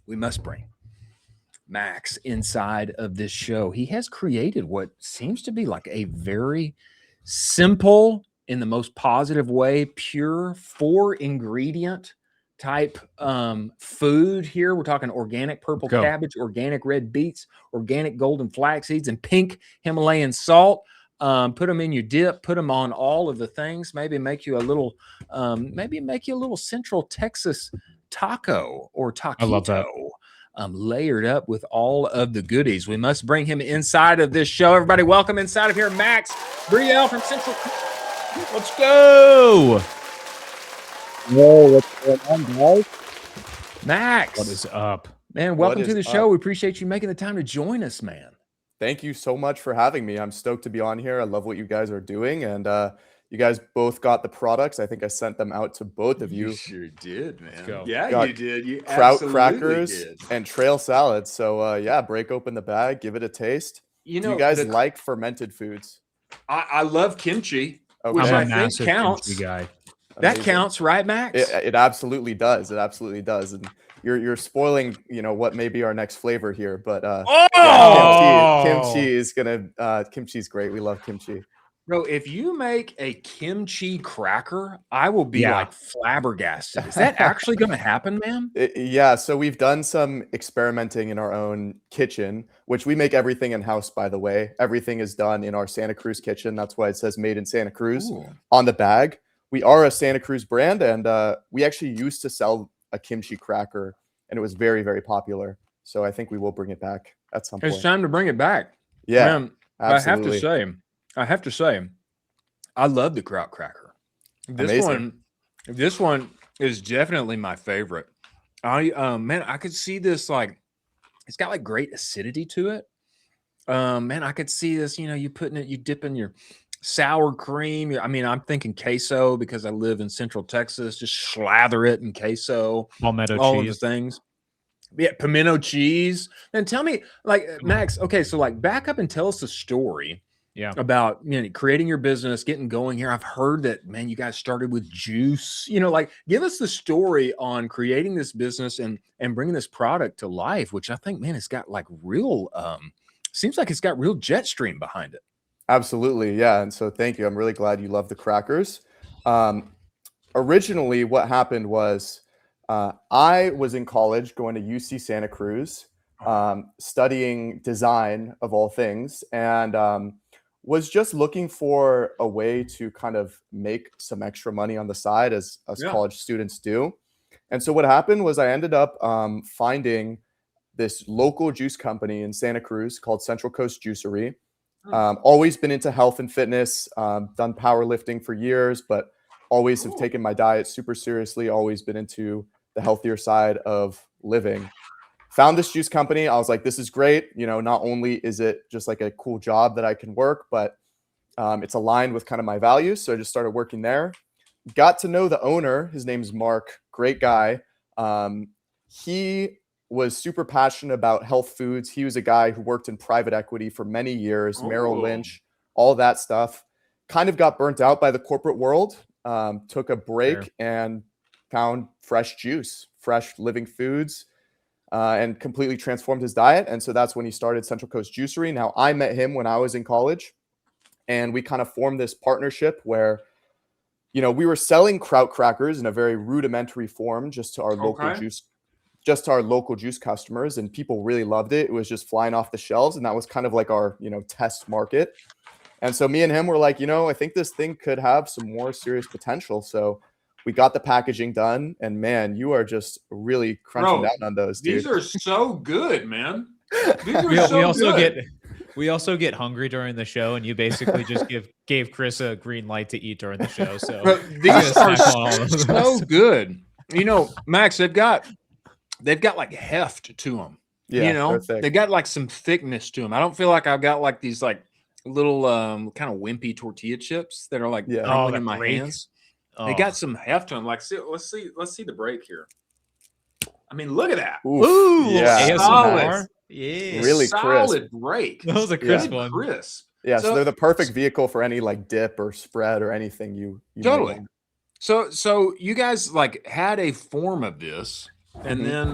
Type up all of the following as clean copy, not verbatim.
we must bring Max inside of this show. He has created what seems to be like a very simple, in the most positive way, pure 4 ingredient type food here. We're talking organic purple cabbage, organic red beets, organic golden flax seeds, and pink Himalayan salt. Put them in your dip, put them on all of the things, maybe make you a little Central Texas taco or taquito. I love that. Layered up with all of the goodies. We must bring him inside of this show. Everybody, welcome inside of here, Max Breall from Central. Let's go. Whoa, what's going on, guys? Max, what is up, man? Welcome to the show. We appreciate you making the time to join us, man. Thank you so much for having me. I'm stoked to be on here. I love what you guys are doing, and you guys both got the products. I think I sent them out to both of you. You sure did, man. Yeah, you did. You Kraut Crackers and trail salads. So yeah, break open the bag, give it a taste. You know, do you guys like fermented foods? I love kimchi, okay. which I'm I think counts. Guy. That counts, right, Max? It absolutely does. It absolutely does. And you're spoiling, what may be our next flavor here. But yeah, kimchi is kimchi's great. We love kimchi. Bro, if you make a kimchi cracker, I will be like flabbergasted. Is that actually going to happen, man? Yeah. So we've done some experimenting in our own kitchen, which we make everything in house, by the way. Everything is done in our Santa Cruz kitchen. That's why it says made in Santa Cruz on the bag. We are a Santa Cruz brand, and we actually used to sell a kimchi cracker, and it was very, very popular. So I think we will bring it back at some point. It's time to bring it back. Yeah, man, absolutely. I have to say, I love the Kraut Cracker. This one is definitely my favorite. I could see this, like, it's got like great acidity to it. Man, I could see this, you dip in your sour cream. I mean, I'm thinking queso because I live in Central Texas. Just slather it in queso. Palmetto all cheese. Of the things. Yeah, pimento cheese. And tell me, like, Max, okay, so like back up and tell us the story. Yeah. About creating your business, getting going here. I've heard that, man, you guys started with juice. Like, give us the story on creating this business and bringing this product to life, which I think, man, it's got like real seems like it's got real jet stream behind it. Absolutely, yeah. And so thank you. I'm really glad you love the crackers. Originally, what happened was I was in college going to UC Santa Cruz, studying design of all things, and was just looking for a way to kind of make some extra money on the side as college students do. And so what happened was I ended up finding this local juice company in Santa Cruz called Central Coast Juicery. Always been into health and fitness, done powerlifting for years, but always have taken my diet super seriously, always been into the healthier side of living. Found this juice company. I was like, this is great. Not only is it just like a cool job that I can work, but it's aligned with kind of my values. So I just started working there. Got to know the owner. His name's Mark. Great guy. He was super passionate about health foods. He was a guy who worked in private equity for many years, Merrill Lynch, all that stuff. Kind of got burnt out by the corporate world. Took a break and found fresh juice, fresh living foods. And completely transformed his diet. And so that's when he started Central Coast Juicery. Now, I met him when I was in college, and we kind of formed this partnership where, we were selling Kraut Crackers in a very rudimentary form just to our local juice customers, and people really loved it. It was just flying off the shelves, and that was kind of like our, test market. And so me and him were like, I think this thing could have some more serious potential. So we got the packaging done, and man, you are just really crunching down on those, dude. These are so good, man. We also get hungry during the show, and you basically just gave Chris a green light to eat during the show. So these are so good. Max, they've got like heft to them. Yeah, they've got like some thickness to them. I don't feel like I've got like these like little kind of wimpy tortilla chips that are like crumbling in my hands. They got some heft to them. Like, let's see the break here. I mean, look at that. Ooh, yeah. Solid. Yeah. Really solid crisp. break. That was a crisp one. Crisp. Yeah, so they're the perfect vehicle for any like dip or spread or anything you totally. So you guys like had a form of this, and then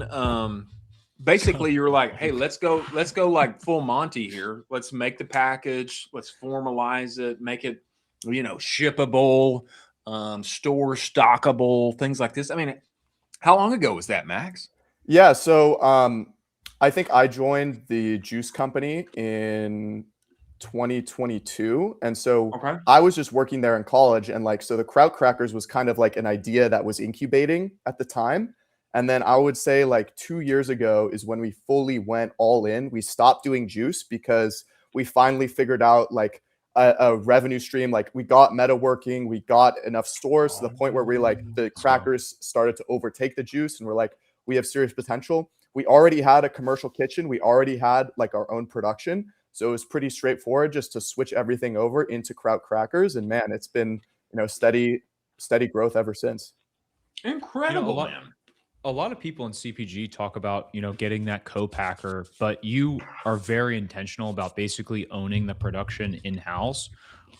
basically you're like, hey, let's go like full Monty here. Let's make the package, let's formalize it, make it, shippable, store stockable, things like this. I mean, how long ago was that, Max? Yeah, so I think I joined the juice company in 2022, and so Okay. I was just working there in college, and like so the Kraut Crackers was kind of like an idea that was incubating at the time. And then I would say like 2 years ago is when we fully went all in. We stopped doing juice because we finally figured out like a revenue stream. Like we got meta working, we got enough stores to the point where we like the crackers started to overtake the juice, and we're like, we have serious potential. We already had a commercial kitchen. We already had like our own production. So it was pretty straightforward just to switch everything over into Kraut Crackers. And man, it's been, steady growth ever since. Incredible, lot, man. a lot of people in CPG talk about, getting that co-packer, but you are very intentional about basically owning the production in-house.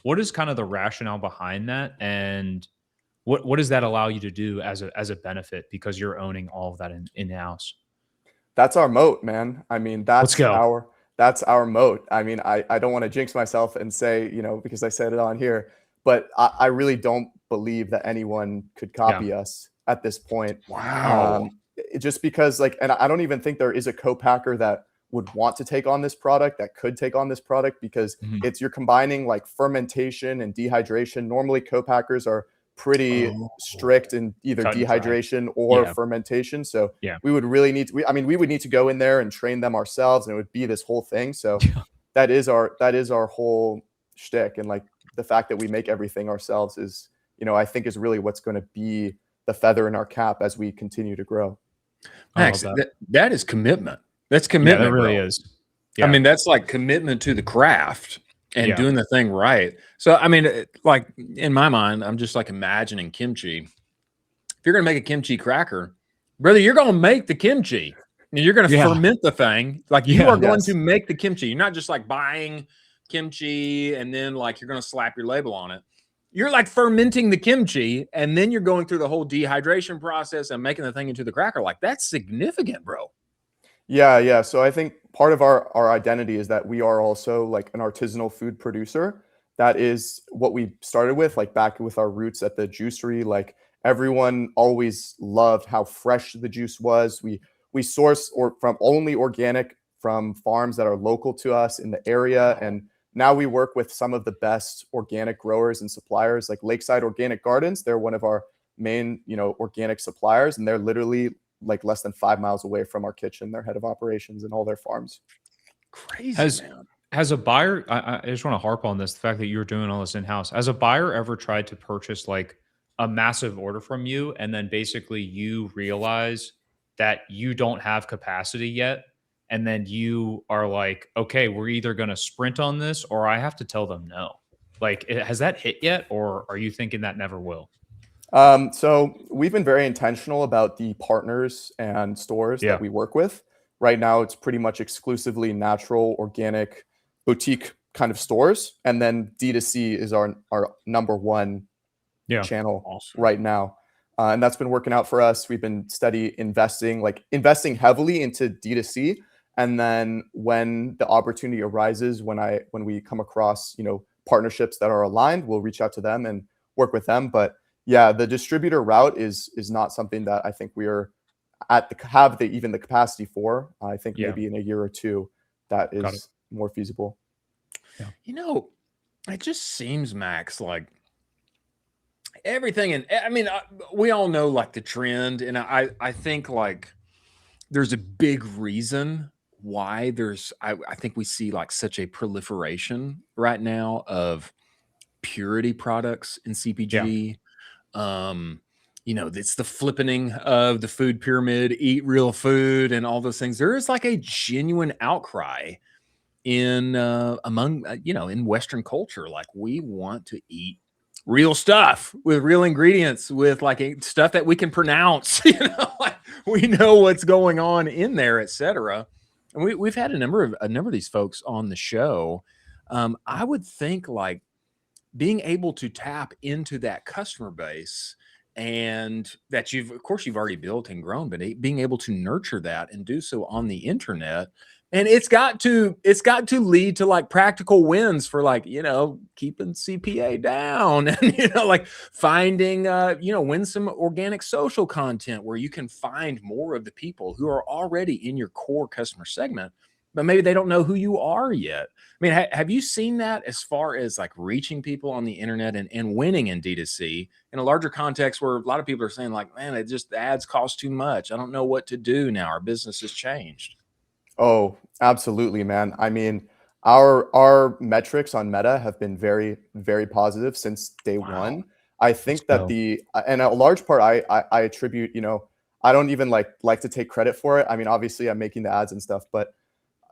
What is kind of the rationale behind that? And what does that allow you to do as a benefit because you're owning all of that in-house? That's our moat, man. I mean, Let's go. that's our moat. I mean, I don't want to jinx myself and say, because I said it on here, but I really don't believe that anyone could copy us at this point. Wow. Just because and I don't even think there is a co-packer that would want to take on this product, that could take on this product, because you're combining like fermentation and dehydration. Normally co-packers are pretty strict in either dehydration or fermentation. So we would really need to, we would need to go in there and train them ourselves, and it would be this whole thing. So that is our whole shtick. And like the fact that we make everything ourselves is, I think is really what's going to be the feather in our cap as we continue to grow. Max, that is commitment. That's commitment. Yeah, that really bro. is. Yeah. I mean, that's like commitment to the craft and doing the thing right. So, I mean, like in my mind, I'm just like imagining kimchi. If you're going to make a kimchi cracker, brother, you're going to make the kimchi. You're going to ferment the thing. Like you are going to make the kimchi. You're not just like buying kimchi and then like you're going to slap your label on it. You're like fermenting the kimchi, and then you're going through the whole dehydration process and making the thing into the cracker. Like that's significant, bro. Yeah. So I think part of our identity is that we are also like an artisanal food producer. That is what we started with, like back with our roots at the juicery. Like everyone always loved how fresh the juice was. We source from only organic from farms that are local to us in the area. And now we work with some of the best organic growers and suppliers, like Lakeside Organic Gardens. They're one of our main, organic suppliers, and they're literally like less than 5 miles away from our kitchen. They're head of operations and all their farms. Crazy, man. Has a buyer, I just want to harp on this, the fact that you're doing all this in-house. Has a buyer ever tried to purchase like a massive order from you, and then basically you realize that you don't have capacity yet? And then you are like, okay, we're either going to sprint on this or I have to tell them no. Like, has that hit yet? Or are you thinking that never will? So we've been very intentional about the partners and stores that we work with. Right now, it's pretty much exclusively natural, organic, boutique kind of stores. And then D2C is our number one channel right now. And that's been working out for us. We've been investing heavily into D2C. And then when the opportunity arises, when we come across, partnerships that are aligned, we'll reach out to them and work with them. But yeah, the distributor route is not something that I think we are even the capacity for. I think maybe in a year or two that is more feasible. Yeah. It just seems, Max, like everything. And I mean, we all know like the trend. And I think like there's a big reason why I think we see like such a proliferation right now of purity products in CPG. It's the flippening of the food pyramid, eat real food and all those things. There is like a genuine outcry in in Western culture. Like we want to eat real stuff with real ingredients, with like stuff that we can pronounce, like we know what's going on in there, etc. And we've had a number of these folks on the show. I would think like being able to tap into that customer base and that of course you've already built and grown, but being able to nurture that and do so on the internet. And it's got to lead to like practical wins for like, keeping CPA down and, like finding, win some organic social content where you can find more of the people who are already in your core customer segment, but maybe they don't know who you are yet. I mean, have you seen that as far as like reaching people on the internet and winning in D2C in a larger context where a lot of people are saying like, man, the ads cost too much. I don't know what to do now. Our business has changed. Oh, absolutely, man. I mean, our metrics on Meta have been very, very positive since day one. I think that and a large part I attribute, I don't even like to take credit for it. I mean, obviously I'm making the ads and stuff, but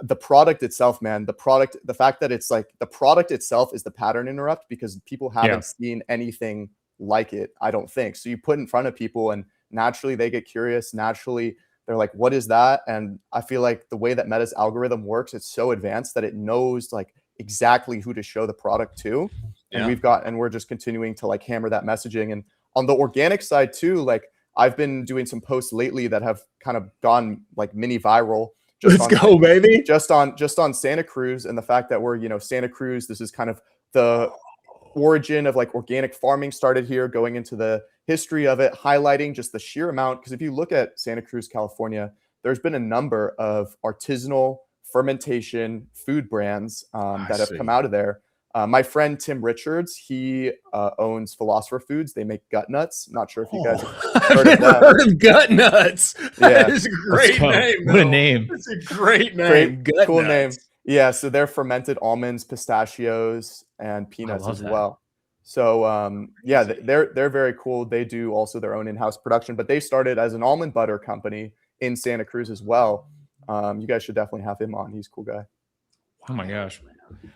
the product itself, man, the fact that it's like the product itself is the pattern interrupt because people haven't seen anything like it, I don't think. So you put in front of people and naturally they get curious. Naturally, they're like, what is that? And I feel like the way that Meta's algorithm works, it's so advanced that it knows like exactly who to show the product to. And we're just continuing to like hammer that messaging. And on the organic side too, like I've been doing some posts lately that have kind of gone like mini viral. Baby. Just on Santa Cruz and the fact that we're, Santa Cruz, this is kind of the origin of like organic farming started here, going into the history of it, highlighting just the sheer amount. Because if you look at Santa Cruz, California, there's been a number of artisanal fermentation food brands that have come out of there. My friend Tim Richards, he owns Philosopher Foods. They make gut nuts. Not sure if you guys have heard of that. Heard of gut nuts. That is a great name. What a name. It's a great name. Cool name. Yeah, so they're fermented almonds, pistachios, and peanuts as well. So yeah, they're very cool. They do also their own in-house production, but they started as an almond butter company in Santa Cruz as well. You guys should definitely have him on. He's a cool guy. Oh my gosh.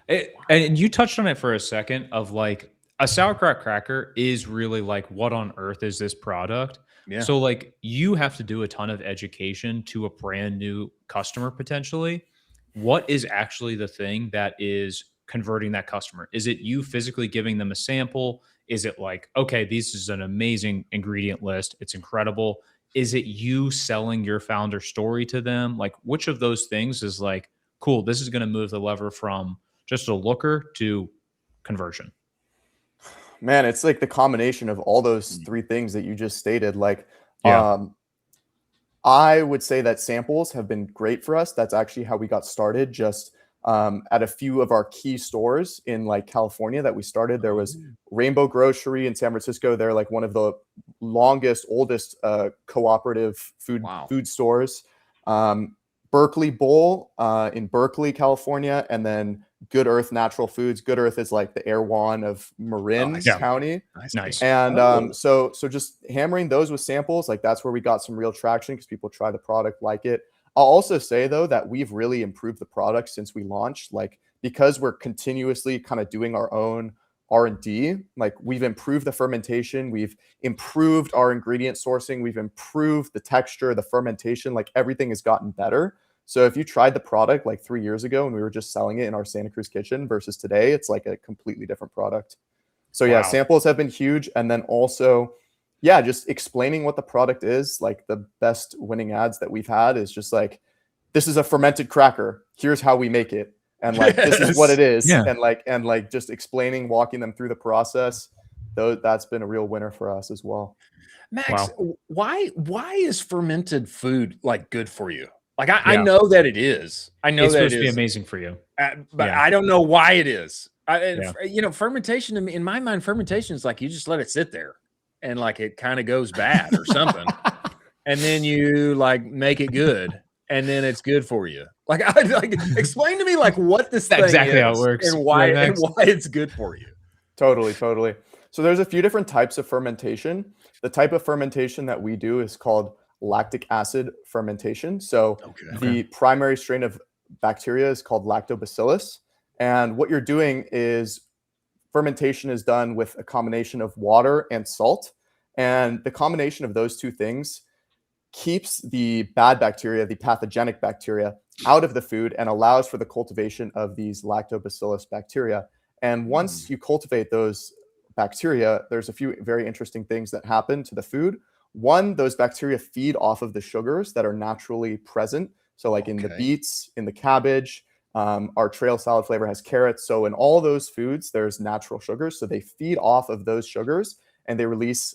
And you touched on it for a second of like a sauerkraut cracker is really like, what on earth is this product? Yeah. So like you have to do a ton of education to a brand new customer potentially. What is actually the thing that is converting that customer? Is it you physically giving them a sample? Is it like, okay, this is an amazing ingredient list, it's incredible? Is it you selling your founder story to them? Like which of those things is like, cool, this is going to move the lever from just a looker to conversion? Man, it's like the combination of all those three things that you just stated. Like, I would say that samples have been great for us. That's actually how we got started. Just at a few of our key stores in like California that we started. There was Rainbow Grocery in San Francisco. They're like one of the longest, oldest cooperative food stores. Berkeley Bowl in Berkeley, California, and then Good Earth Natural Foods. Good Earth is like the Erewhon of Marin County. Nice. And so just hammering those with samples, like that's where we got some real traction because people try the product, like it. I'll also say though that we've really improved the product since we launched, like because we're continuously kind of doing our own R&D, like we've improved the fermentation, we've improved our ingredient sourcing, we've improved the texture, the fermentation, like everything has gotten better. So if you tried the product like 3 years ago and we were just selling it in our Santa Cruz kitchen versus today, it's like a completely different product. So yeah, samples have been huge. And then also, yeah, just explaining what the product is. Like the best winning ads that we've had is just like, this is a fermented cracker. Here's how we make it. And like, this is what it is. Yeah. And like just explaining, walking them through the process. Though that's been a real winner for us as well. Max, why is fermented food like good for you? Like I know that it is. I know it's that supposed to be amazing for you, but I don't know why it is. You know, fermentation in my mind, fermentation is like you just let it sit there, and like it kind of goes bad or something, and then you like make it good, and then it's good for you. Like explain to me like what this thing exactly is how it works and why it's good for you. Totally. So there's a few different types of fermentation. The type of fermentation that we do is called lactic acid fermentation. So the primary strain of bacteria is called lactobacillus. And what you're doing is fermentation is done with a combination of water and salt. And the combination of those two things keeps the bad bacteria, the pathogenic bacteria, out of the food and allows for the cultivation of these lactobacillus bacteria. And once you cultivate those bacteria, there's a few very interesting things that happen to the food. One, those bacteria feed off of the sugars that are naturally present. So like in the Okay. beets, in the cabbage, our trail salad flavor has carrots. So in all those foods, there's natural sugars. So they feed off of those sugars and they release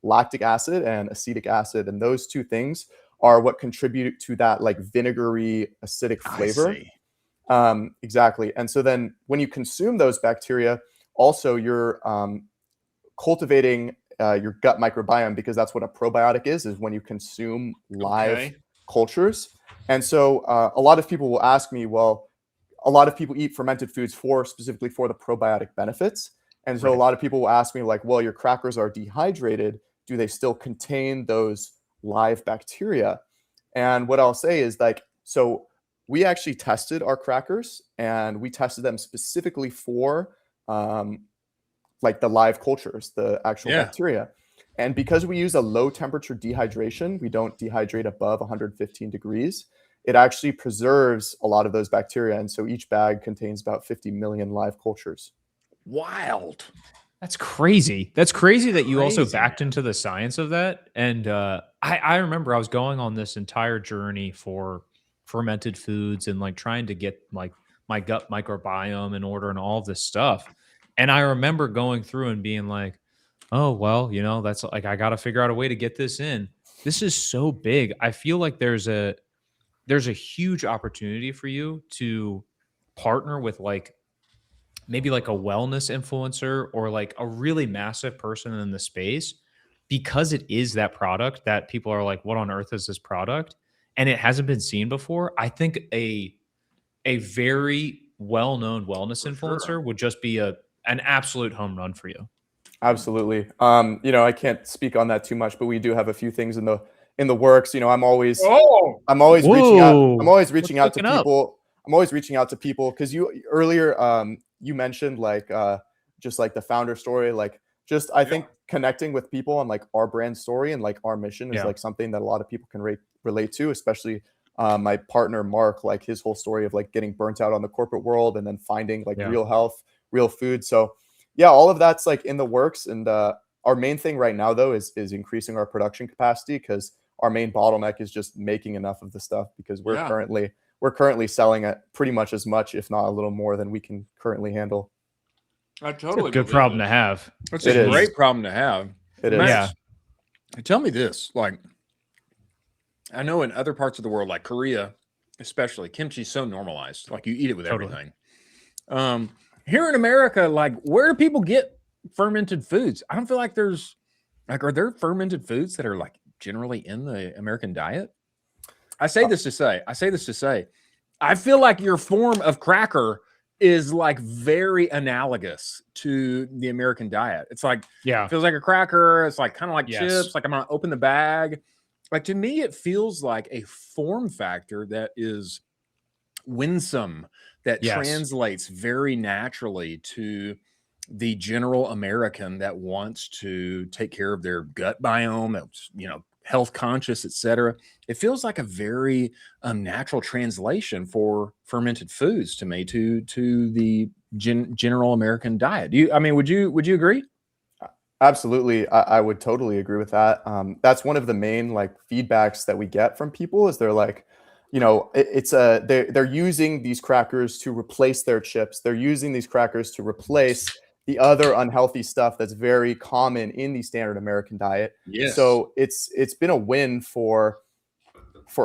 lactic acid and acetic acid. And those two things are what contribute to that like vinegary acidic flavor. I see. Exactly. And so then when you consume those bacteria, also you're cultivating your gut microbiome, because that's what a probiotic is when you consume live cultures. And so a lot of people will ask me, well, a lot of people eat fermented foods specifically for the probiotic benefits. And so a lot of people will ask me like, well, your crackers are dehydrated. Do they still contain those live bacteria? And what I'll say is like, so we actually tested our crackers and we tested them specifically for like the live cultures, the actual bacteria. And because we use a low temperature dehydration, we don't dehydrate above 115 degrees. It actually preserves a lot of those bacteria. And so each bag contains about 50 million live cultures. Wild. That's crazy. That's crazy that you also Crazy, backed man. into the science of that. And I remember I was going on this entire journey for fermented foods and like trying to get like my gut microbiome in order and all of this stuff. And I remember going through and being like, oh, well, you know, that's like, I got to figure out a way to get this in. This is so big. I feel like there's a huge opportunity for you to partner with like maybe like a wellness influencer or like a really massive person in the space, because it is that product that people are like, what on earth is this product? And it hasn't been seen before. I think a very well-known wellness influencer would just be an absolute home run for you. Absolutely. You know, I can't speak on that too much, but we do have a few things in the works. You know, I'm always reaching out. I'm always reaching out to people. I'm always reaching out to people because you earlier you mentioned like just like the founder story, like just I think connecting with people on like our brand story and like our mission is like something that a lot of people can relate to, especially my partner Mark, like his whole story of like getting burnt out on the corporate world and then finding like real health, real food. So yeah, all of that's like in the works. And our main thing right now though is increasing our production capacity, because our main bottleneck is just making enough of the stuff, because we're currently selling at pretty much as much, if not a little more than we can currently handle. I totally. Good problem to have. It's a great problem to have. It is. Max, tell me this, like, I know in other parts of the world, like Korea, especially, kimchi is so normalized. Like you eat it with everything. Here in America, like, where do people get fermented foods? I don't feel like there's like, are there fermented foods that are like generally in the American diet? I say this to say, I feel like your form of cracker is like very analogous to the American diet. It's like, feels like a cracker. It's like kind of like chips. Like I'm gonna open the bag. Like to me, it feels like a form factor that is winsome, that translates very naturally to the general American that wants to take care of their gut biome, that's, you know, health conscious, etc. It feels like a very natural translation for fermented foods to me, to the general American diet. Would you agree? Absolutely. I would totally agree with that. That's one of the main like feedbacks that we get from people is they're like, you know, they're using these crackers to replace their chips. They're using these crackers to replace the other unhealthy stuff that's very common in the standard American diet. Yes. So it's been a win for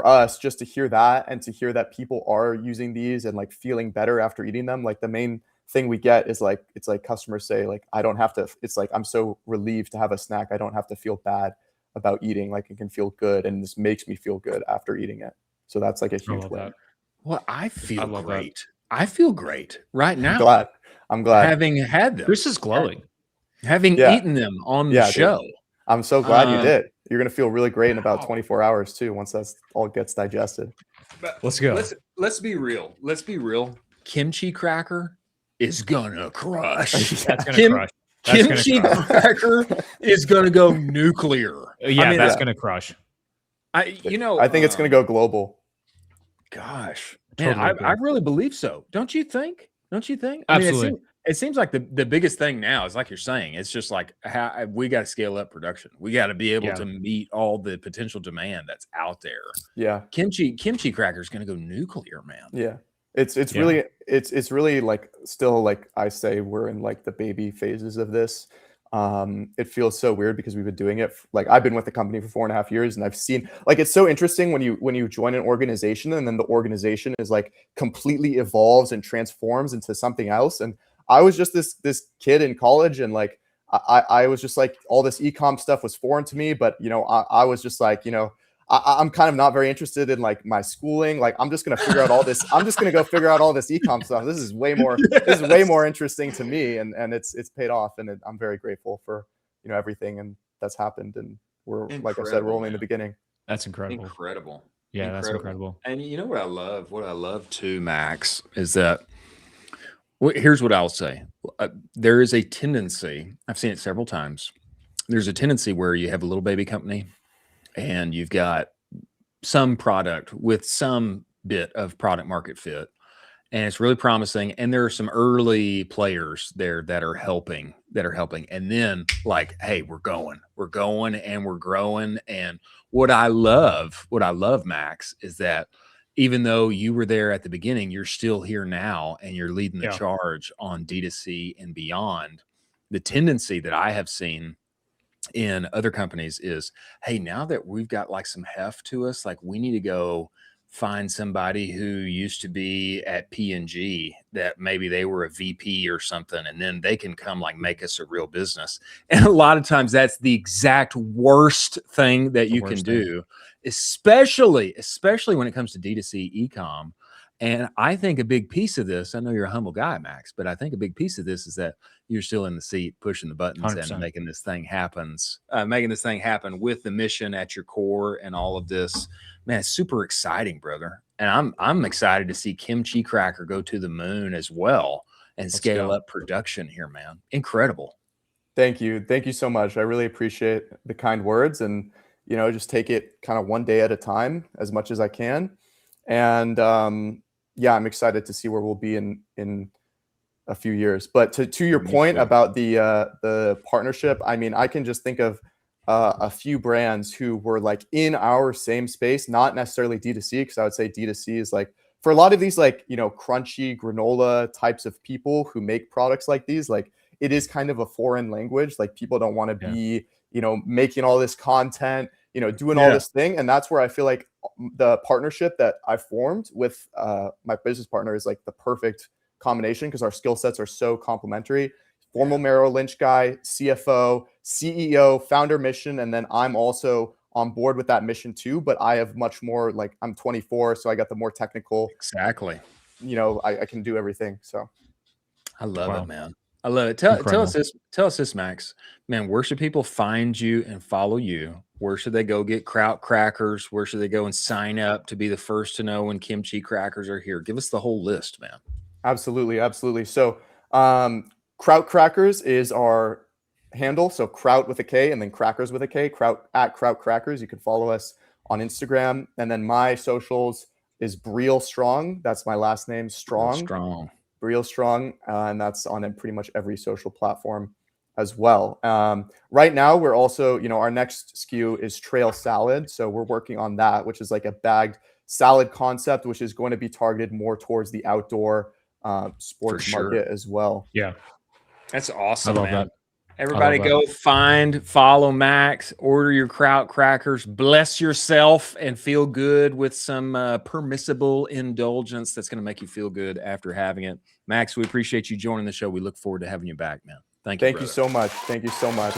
us just to hear that, and to hear that people are using these and like feeling better after eating them. Like the main thing we get is like, it's like customers say like, I don't have to, it's like, I'm so relieved to have a snack. I don't have to feel bad about eating. Like it can feel good. And this makes me feel good after eating it. So that's like a huge win. Well, I feel great. I feel great right now. I'm glad. Having had them. This is glowing. Having eaten them on the show. Dude. I'm so glad you did. You're going to feel really great in about 24 hours too, once that's all gets digested. Let's go. Let's be real. Let's be real. Kimchi cracker is gonna crush. That's gonna crush. Kimchi cracker is gonna go nuclear. That's gonna crush. I think it's gonna go global. Gosh, totally man, I really believe so. Don't you think? Don't you think? I mean, Absolutely. it seems like the biggest thing now is like you're saying, it's just like how we got to scale up production. We got to be able Yeah. to meet all the potential demand that's out there. Yeah. Kimchi cracker is going to go nuclear, man. Yeah. It's Yeah. really it's really like still like I say we're in like the baby phases of this. It feels so weird because we've been doing it like I've been with the company for 4.5 years and I've seen like it's so interesting when you join an organization and then the organization is like completely evolves and transforms into something else. And I was just this kid in college and like I was just like all this e-com stuff was foreign to me, but you know, I was just like, you know, I'm kind of not very interested in like my schooling. Like I'm just gonna figure out all this. I'm just gonna go figure out all this e-com stuff. This is way more. This is way more interesting to me, and it's paid off, and I'm very grateful for you know everything and that's happened. And we're like I said, we're only in the beginning. That's incredible. Incredible. Yeah, that's incredible. And you know what I love? What I love too, Max, is that here's what I'll say. There is a tendency. I've seen it several times. There's a tendency where you have a little baby company and you've got some product with some bit of product market fit and it's really promising and there are some early players there that are helping and then like, hey, we're going and we're growing. And what I love, Max, is that even though you were there at the beginning, you're still here now and you're leading the charge on D2C and beyond. The tendency that I have seen in other companies is, hey, now that we've got like some heft to us, like we need to go find somebody who used to be at P&G that maybe they were a VP or something, and then they can come like make us a real business. And a lot of times that's the exact worst thing that you can do, especially when it comes to D2C e-com. And I think a big piece of this, I know you're a humble guy, Max, but I think a big piece of this is that you're still in the seat, pushing the buttons 100%. and making this thing happen, with the mission at your core and all of this. Man, it's super exciting, brother. And I'm excited to see Kimchi Cracker go to the moon as well and scale up production here, man. Incredible. Thank you. Thank you so much. I really appreciate the kind words and, you know, just take it kind of one day at a time as much as I can. And yeah, I'm excited to see where we'll be in a few years. But to your point about the partnership, I mean, I can just think of a few brands who were like in our same space, not necessarily D2C, because I would say D2C is like for a lot of these like, you know, crunchy granola types of people who make products like these, like it is kind of a foreign language. Like people don't want to be, you know, making all this content, you know, doing all this thing. And that's where I feel like the partnership that I formed with my business partner is like the perfect combination because our skill sets are so complementary. Former Merrill Lynch guy, CFO, CEO, founder mission. And then I'm also on board with that mission too, but I have much more like I'm 24. So I got the more technical, you know, I can do everything. So I love it, man. I love it. Tell us this, Max, man, where should people find you and follow you? Where should they go get Kraut Crackers? Where should they go and sign up to be the first to know when Kimchi Crackers are here? Give us the whole list, man. Absolutely. Absolutely. So, Kraut Crackers is our handle. So Kraut with a K and then Crackers with a K, Kraut Crackers. You can follow us on Instagram. And then my socials is Breall Strong. That's my last name, Strong. Breall Strong. And that's on pretty much every social platform as well. Right now, we're also, you know, our next SKU is Trail Salad. So we're working on that, which is like a bagged salad concept, which is going to be targeted more towards the outdoor sports market as well. Yeah. That's awesome, I love man. that. Everybody go follow Max, order your Kraut Crackers, bless yourself and feel good with some permissible indulgence that's going to make you feel good after having it. Max, we appreciate you joining the show. We look forward to having you back, man. Thank you. Thank you so much. Thank you so much.